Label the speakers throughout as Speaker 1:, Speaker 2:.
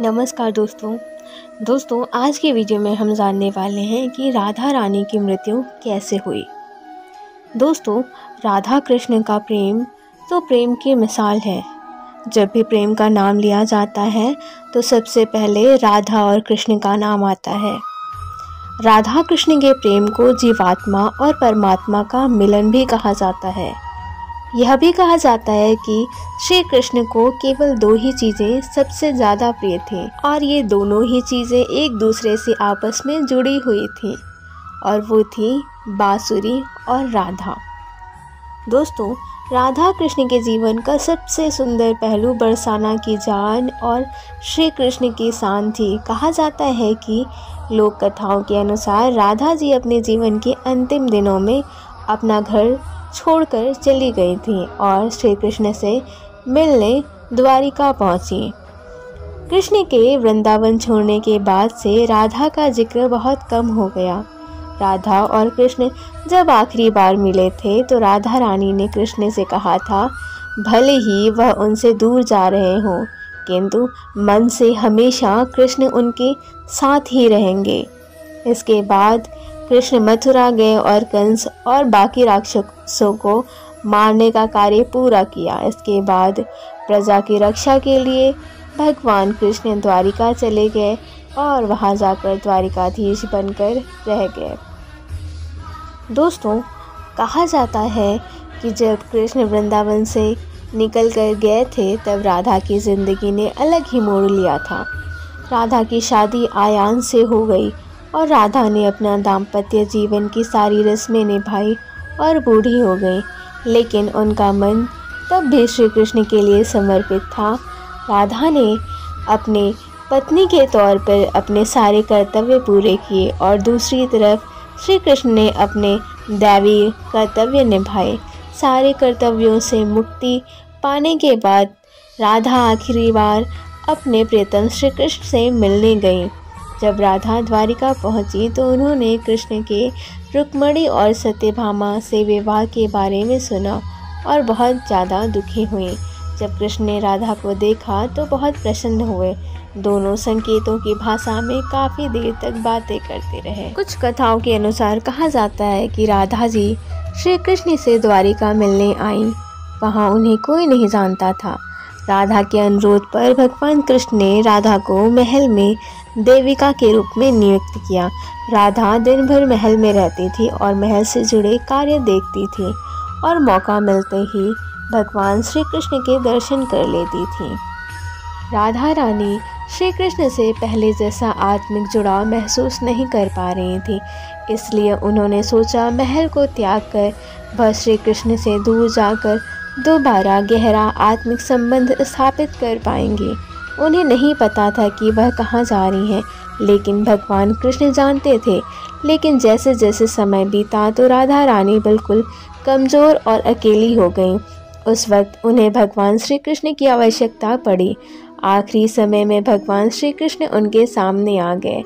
Speaker 1: नमस्कार दोस्तों आज की वीडियो में हम जानने वाले हैं कि राधा रानी की मृत्यु कैसे हुई। दोस्तों, राधा कृष्ण का प्रेम तो प्रेम की मिसाल है। जब भी प्रेम का नाम लिया जाता है तो सबसे पहले राधा और कृष्ण का नाम आता है। राधा कृष्ण के प्रेम को जीवात्मा और परमात्मा का मिलन भी कहा जाता है। यह भी कहा जाता है कि श्री कृष्ण को केवल दो ही चीज़ें सबसे ज़्यादा प्रिय थीं और ये दोनों ही चीज़ें एक दूसरे से आपस में जुड़ी हुई थीं और वो थी बांसुरी और राधा। दोस्तों, राधा कृष्ण के जीवन का सबसे सुंदर पहलू बरसाना की जान और श्री कृष्ण की शान थी। कहा जाता है कि लोक कथाओं के अनुसार राधा जी अपने जीवन के अंतिम दिनों में अपना घर छोड़कर चली गई थी और श्री कृष्ण से मिलने द्वारिका पहुंची। कृष्ण के वृंदावन छोड़ने के बाद से राधा का जिक्र बहुत कम हो गया। राधा और कृष्ण जब आखिरी बार मिले थे तो राधा रानी ने कृष्ण से कहा था, भले ही वह उनसे दूर जा रहे हों किंतु मन से हमेशा कृष्ण उनके साथ ही रहेंगे। इसके बाद कृष्ण मथुरा गए और कंस और बाकी राक्षसों को मारने का कार्य पूरा किया। इसके बाद प्रजा की रक्षा के लिए भगवान कृष्ण द्वारिका चले गए और वहां जाकर द्वारिकाधीश बनकर रह गए। दोस्तों, कहा जाता है कि जब कृष्ण वृंदावन से निकल कर गए थे तब राधा की ज़िंदगी ने अलग ही मोड़ लिया था। राधा की शादी आयान से हो गई और राधा ने अपना दाम्पत्य जीवन की सारी रस्में निभाई और बूढ़ी हो गई, लेकिन उनका मन तब भी श्री कृष्ण के लिए समर्पित था। राधा ने अपने पत्नी के तौर पर अपने सारे कर्तव्य पूरे किए और दूसरी तरफ श्री कृष्ण ने अपने दैवी कर्तव्य निभाए। सारे कर्तव्यों से मुक्ति पाने के बाद राधा आखिरी बार अपने प्रियतम श्री कृष्ण से मिलने गई। जब राधा द्वारिका पहुंची तो उन्होंने कृष्ण के रुक्मिणी और सत्यभामा से विवाह के बारे में सुना और बहुत ज़्यादा दुखी हुई। जब कृष्ण ने राधा को देखा तो बहुत प्रसन्न हुए। दोनों संकेतों की भाषा में काफ़ी देर तक बातें करते रहे। कुछ कथाओं के अनुसार कहा जाता है कि राधा जी श्री कृष्ण से द्वारिका मिलने आईं। वहाँ उन्हें कोई नहीं जानता था। राधा के अनुरोध पर भगवान कृष्ण ने राधा को महल में देविका के रूप में नियुक्त किया। राधा दिन भर महल में रहती थी और महल से जुड़े कार्य देखती थी और मौका मिलते ही भगवान श्री कृष्ण के दर्शन कर लेती थी। राधा रानी श्री कृष्ण से पहले जैसा आत्मिक जुड़ाव महसूस नहीं कर पा रही थी, इसलिए उन्होंने सोचा महल को त्याग कर वह श्री कृष्ण से दूर जाकर दोबारा गहरा आत्मिक संबंध स्थापित कर पाएंगी। उन्हें नहीं पता था कि वह कहाँ जा रही हैं, लेकिन भगवान कृष्ण जानते थे। लेकिन जैसे जैसे समय बीता तो राधा रानी बिल्कुल कमज़ोर और अकेली हो गईं। उस वक्त उन्हें भगवान श्री कृष्ण की आवश्यकता पड़ी। आखिरी समय में भगवान श्री कृष्ण उनके सामने आ गए।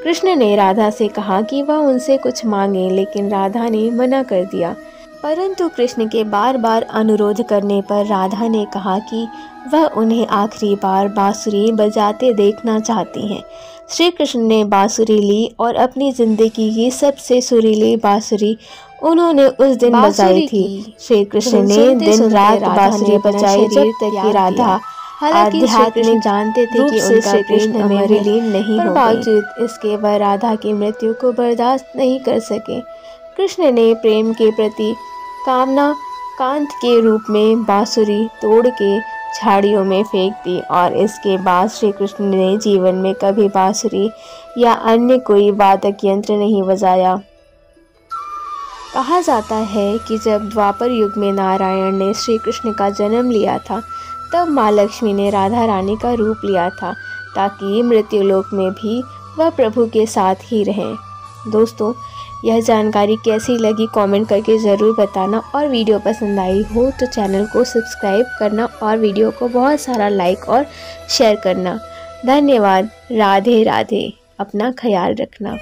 Speaker 1: कृष्ण ने राधा से कहा कि वह उनसे कुछ मांगे, लेकिन राधा ने मना कर दिया। परंतु कृष्ण के बार बार अनुरोध करने पर राधा ने कहा कि वह उन्हें आखिरी बार बांसुरी बजाते देखना चाहती हैं। श्री कृष्ण ने बांसुरी ली और अपनी ज़िंदगी की सबसे सुरीली बांसुरी उन्होंने उस दिन बजाई थी। श्री कृष्ण ने दिन रात बांसुरी बजाई जब तक कि राधा आध्यात्म में जानते थे कि उनका कृष्ण में विलीन नहीं हो। बावजूद इसके वह राधा की मृत्यु को बर्दाश्त नहीं कर सके। कृष्ण ने प्रेम के प्रति कामना कांत के रूप में बांसुरी तोड़ के झाड़ियों में फेंक दी और इसके बाद श्री कृष्ण ने जीवन में कभी बांसुरी या अन्य कोई वादक यंत्र नहीं बजाया। कहा जाता है कि जब द्वापर युग में नारायण ने श्री कृष्ण का जन्म लिया था तब माँ लक्ष्मी ने राधा रानी का रूप लिया था ताकि मृत्युलोक में भी वह प्रभु के साथ ही रहें। दोस्तों, यह जानकारी कैसी लगी कमेंट करके ज़रूर बताना और वीडियो पसंद आई हो तो चैनल को सब्सक्राइब करना और वीडियो को बहुत सारा लाइक और शेयर करना। धन्यवाद। राधे राधे। अपना ख्याल रखना।